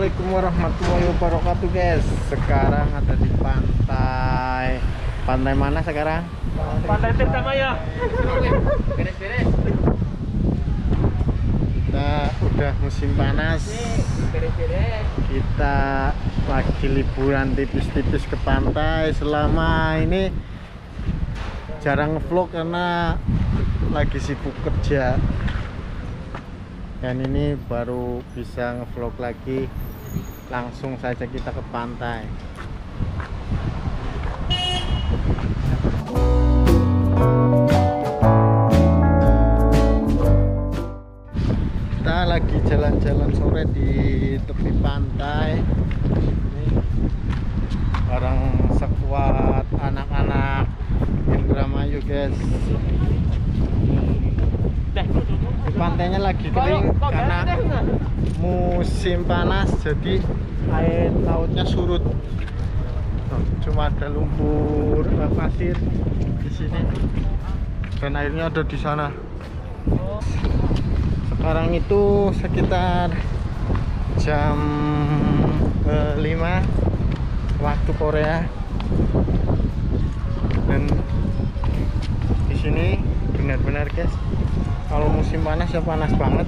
Assalamualaikum warahmatullahi wabarakatuh guys. Sekarang ada di pantai. Pantai mana sekarang? Pantai Tirta Maya. Kita udah musim panas. Kita lagi liburan tipis-tipis ke pantai. Selama ini jarang ngevlog karena lagi sibuk kerja. Dan ini baru bisa ngevlog lagi. Langsung saja kita ke pantai. Kita lagi jalan-jalan sore di tepi pantai. Ini bareng sekuat anak-anak Indramayu guys. Pantainya lagi kering karena musim panas, jadi air lautnya surut. Cuma ada lumpur pasir di sini dan airnya ada di sana. Sekarang itu sekitar jam 5 waktu Korea, dan di sini benar-benar guys, kalau musim panas ya panas banget.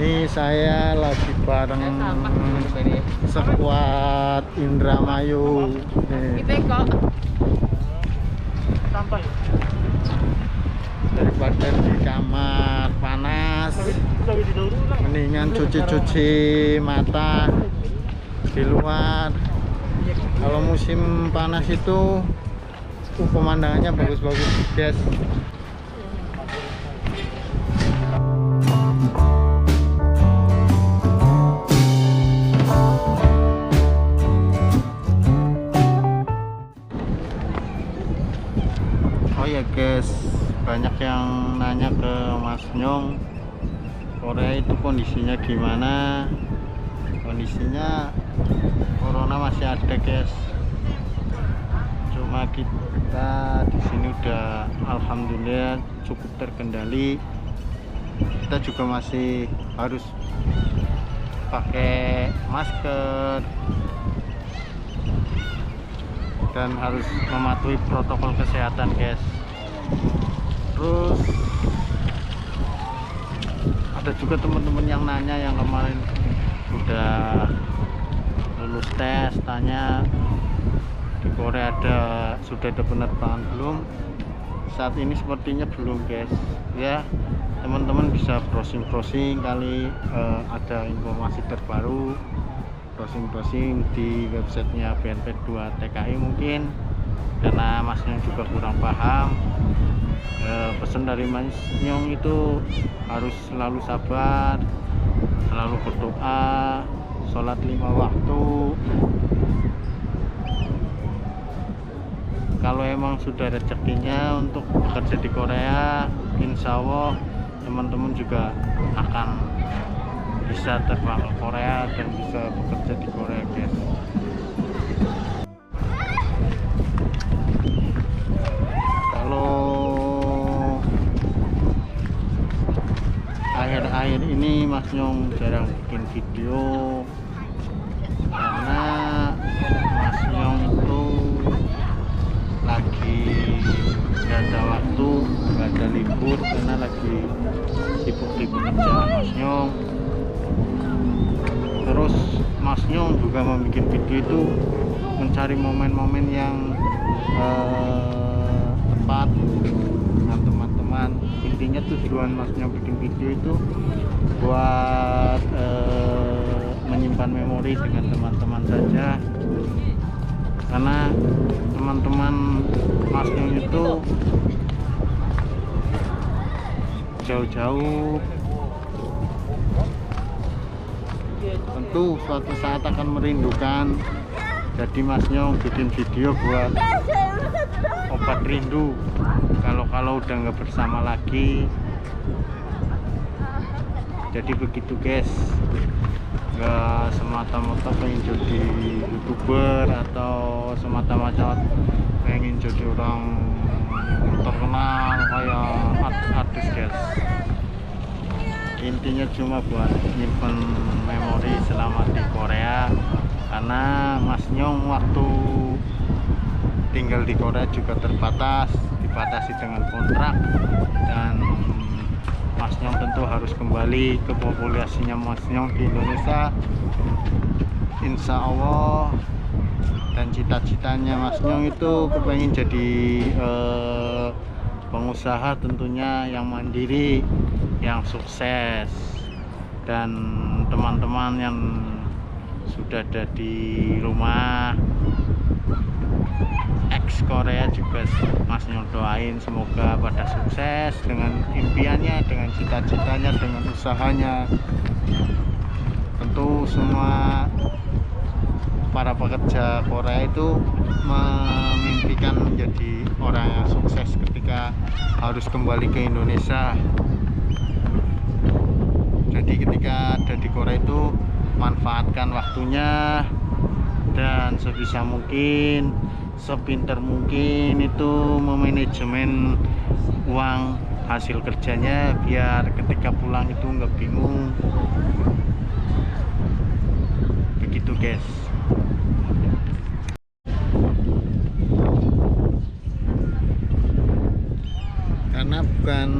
Ini saya lagi bareng sekuat Indramayu. Kita kok sampai Daripada di kamar panas, mendingan cuci-cuci mata di luar. Kalau musim panas itu pemandangannya bagus-bagus guys. Oh ya guys, banyak yang nanya ke Mas Nyong, Korea itu kondisinya gimana? Kondisinya corona masih ada guys. Cuma kita di sini udah alhamdulillah cukup terkendali. Kita juga masih harus pakai masker dan harus mematuhi protokol kesehatan guys. Terus ada juga teman-teman yang nanya yang kemarin udah lulus tes, tanya di Korea sudah ada penerbangan belum. Saat ini sepertinya belum guys ya. Teman-teman bisa browsing kali ada informasi terbaru, browsing di websitenya BNP2 TKI mungkin, karena Mas Nyong juga kurang paham. Pesan dari Mas Nyong itu harus selalu sabar, selalu berdoa, sholat 5 waktu. Kalau emang sudah rezekinya untuk bekerja di Korea, insya Allah teman-teman juga akan bisa terbang ke Korea dan bisa bekerja di Korea guys. Kalau akhir-akhir ini Mas Nyong jarang bikin video karena Mas Nyong itu lagi gak ada waktu, gak ada libur karena lagi sibuk di pekerjaan Mas Nyong. Terus Mas Nyong juga membuat video itu mencari momen-momen yang tepat dengan teman-teman. Intinya tujuan Mas Nyong bikin video itu buat menyimpan memori dengan teman-teman saja, karena teman-teman Mas Nyong itu jauh-jauh tentu suatu saat akan merindukan. Jadi Mas Nyong bikin video buat obat rindu kalau udah nggak bersama lagi. Jadi begitu guys, nggak semata-mata pengen jadi youtuber atau semata-mata pengen jadi orang terkenal kayak artis guys. Intinya cuma buat nyimpen memori selama di Korea, karena Mas Nyong waktu tinggal di Korea juga dibatasi dengan kontrak, dan Mas Nyong tentu harus kembali ke populasinya Mas Nyong di Indonesia, insya Allah. Dan cita-citanya Mas Nyong itu kepengen jadi pengusaha tentunya yang mandiri, yang sukses. Dan teman-teman yang sudah ada di rumah ex Korea juga Mas Nyong doain semoga pada sukses dengan impiannya, dengan cita-citanya, dengan usahanya. Tentu semua para pekerja Korea itu memimpikan menjadi orang yang sukses ketika harus kembali ke Indonesia. Jadi ketika ada di Korea itu manfaatkan waktunya, dan sebisa mungkin, sepinter mungkin itu memanajemen uang hasil kerjanya biar ketika pulang itu nggak bingung. Begitu guys. Karena bukan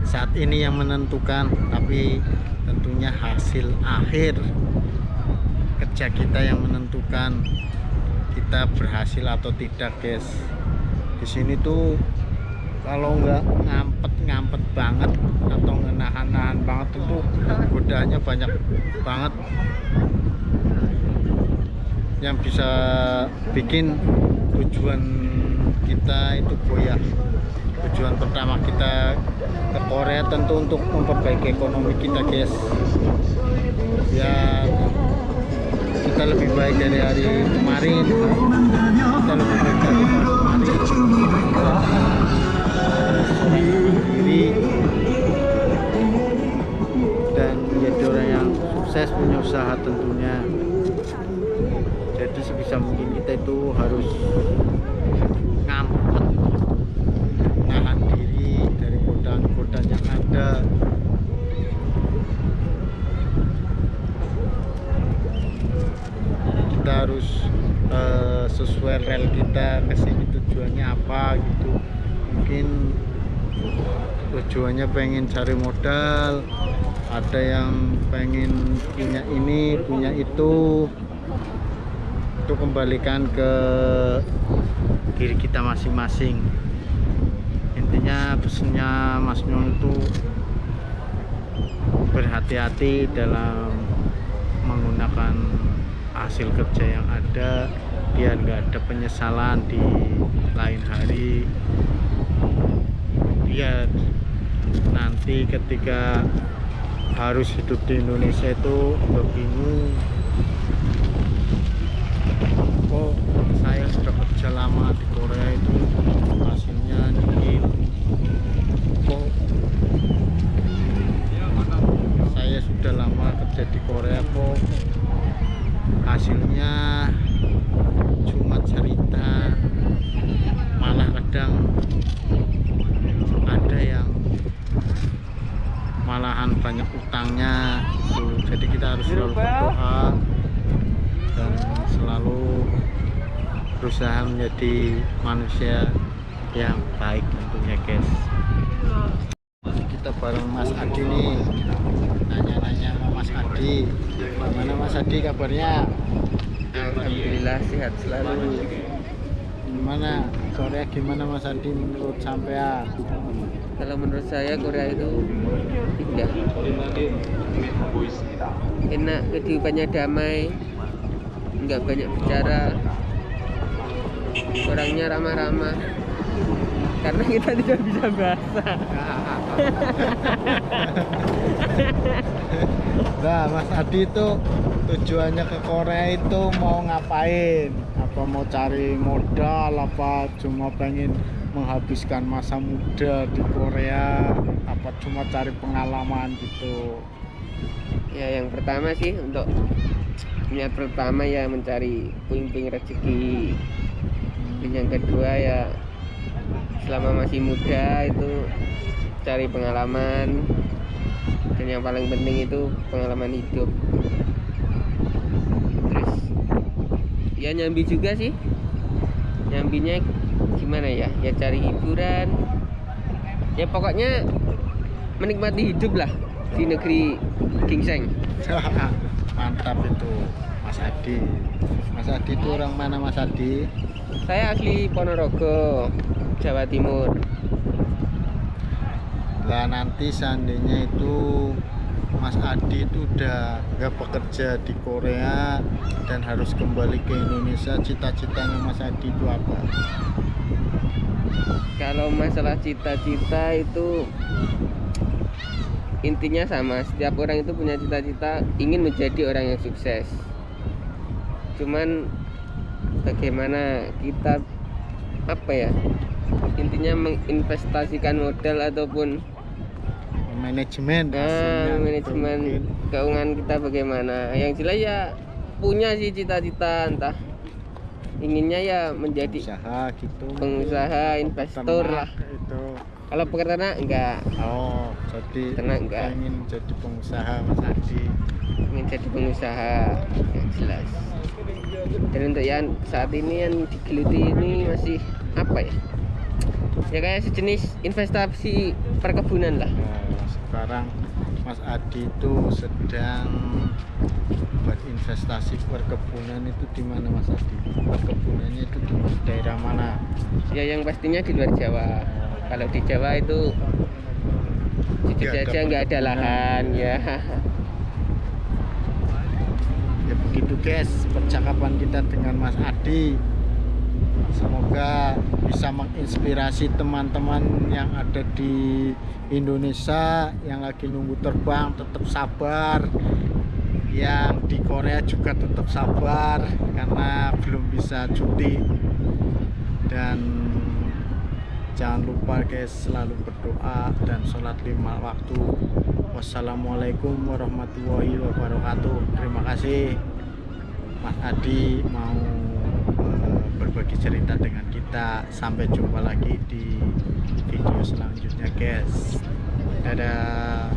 saat ini yang menentukan, tapi tentunya hasil akhir kerja kita yang menentukan kita berhasil atau tidak guys. Di sini tuh kalau nggak ngampet banget atau ngenahan banget itu godaannya banyak banget yang bisa bikin tujuan kita itu goyah. Tujuan pertama kita ke Korea tentu untuk memperbaiki ekonomi kita guys, biar kita lebih baik dari hari kemarin, kita lebih baik dari hari kemarin, dan menjadi orang yang sukses, punya usaha tentunya. Jadi sebisa mungkin kita itu harus ngampet, nahan diri dari godaan-godaan yang ada. Kita harus sesuai rel kita, kesini tujuannya apa gitu. Mungkin tujuannya pengen cari modal, ada yang pengen punya ini, punya itu kembalikan ke diri kita masing-masing. Intinya pesannya Mas Nyong itu berhati-hati dalam menggunakan hasil kerja yang ada, biar nggak ada penyesalan di lain hari, biar nanti ketika harus hidup di Indonesia itu nggak bingung, kok saya sudah kerja lama di Korea itu hasilnya dikit, kok saya sudah lama kerja di Korea kok hasilnya cuma cerita. Malah kadang ada yang malahan banyak utangnya tuh. Jadi kita harus selalu berdoa dan selalu berusaha menjadi manusia yang baik tentunya guys. Kita bareng Mas Adi nih, nanya-nanya sama Mas Adi. Gimana Mas Adi kabarnya? Alhamdulillah sehat selalu. Gimana Korea, gimana Mas Adi menurut sampean? Kalau menurut saya Korea itu indah, enak, kehidupannya damai, nggak banyak bicara, orangnya ramah-ramah, karena kita tidak bisa bahasa. Nah Mas Adi itu tujuannya ke Korea itu mau ngapain? Apa mau cari modal, apa cuma pengen menghabiskan masa muda di Korea, apa cuma cari pengalaman gitu? Ya yang pertama sih untuk niat pertama ya mencari puing-puing rezeki. Dan yang kedua ya selama masih muda itu cari pengalaman, dan yang paling penting itu pengalaman hidup. Terus ya nyambi juga sih, nyambinya gimana ya, ya cari hiburan, ya pokoknya menikmati hidup lah di negeri gingseng. Mantap itu Mas Adi. Mas Adi itu orang mana Mas Adi? Saya asli Ponorogo, Jawa Timur. Lah nanti seandainya itu Mas Adi itu udah nggak bekerja di Korea dan harus kembali ke Indonesia, cita-citanya Mas Adi itu apa? Kalau masalah cita-cita itu intinya sama, setiap orang itu punya cita-cita ingin menjadi orang yang sukses. Cuman bagaimana kita apa ya, intinya menginvestasikan modal ataupun Manajemen, hasilnya manajemen mungkin. keuangan kita bagaimana. Yang jelas ya punya sih cita-cita, entah inginnya ya menjadi Usaha gitu, pengusaha, investor peternak lah. itu. Kalau peternak enggak, Oh, jadi Peternak enggak. ingin jadi pengusaha Mas Adi. ingin jadi pengusaha yang jelas. Dan untuk yang saat ini yang digeluti ini masih apa ya, ya kayak sejenis investasi perkebunan lah. Nah, sekarang Mas Adi itu sedang buat investasi perkebunan. Itu di mana Mas Adi? Perkebunannya itu di daerah mana? Ya yang pastinya di luar Jawa. Kalau di Jawa itu jujur Nggak ada saja nggak ada perkebunan. lahan ya. Ya begitu guys percakapan kita dengan Mas Adi. Semoga bisa menginspirasi teman-teman yang ada di Indonesia yang lagi nunggu terbang, tetap sabar. Yang di Korea juga tetap sabar karena belum bisa cuti. Dan jangan lupa guys selalu berdoa dan sholat 5 waktu. Wassalamualaikum warahmatullahi wabarakatuh. Terima kasih Mas Adi mau berbagi cerita dengan kita. Sampai jumpa lagi di video selanjutnya guys. Dadah.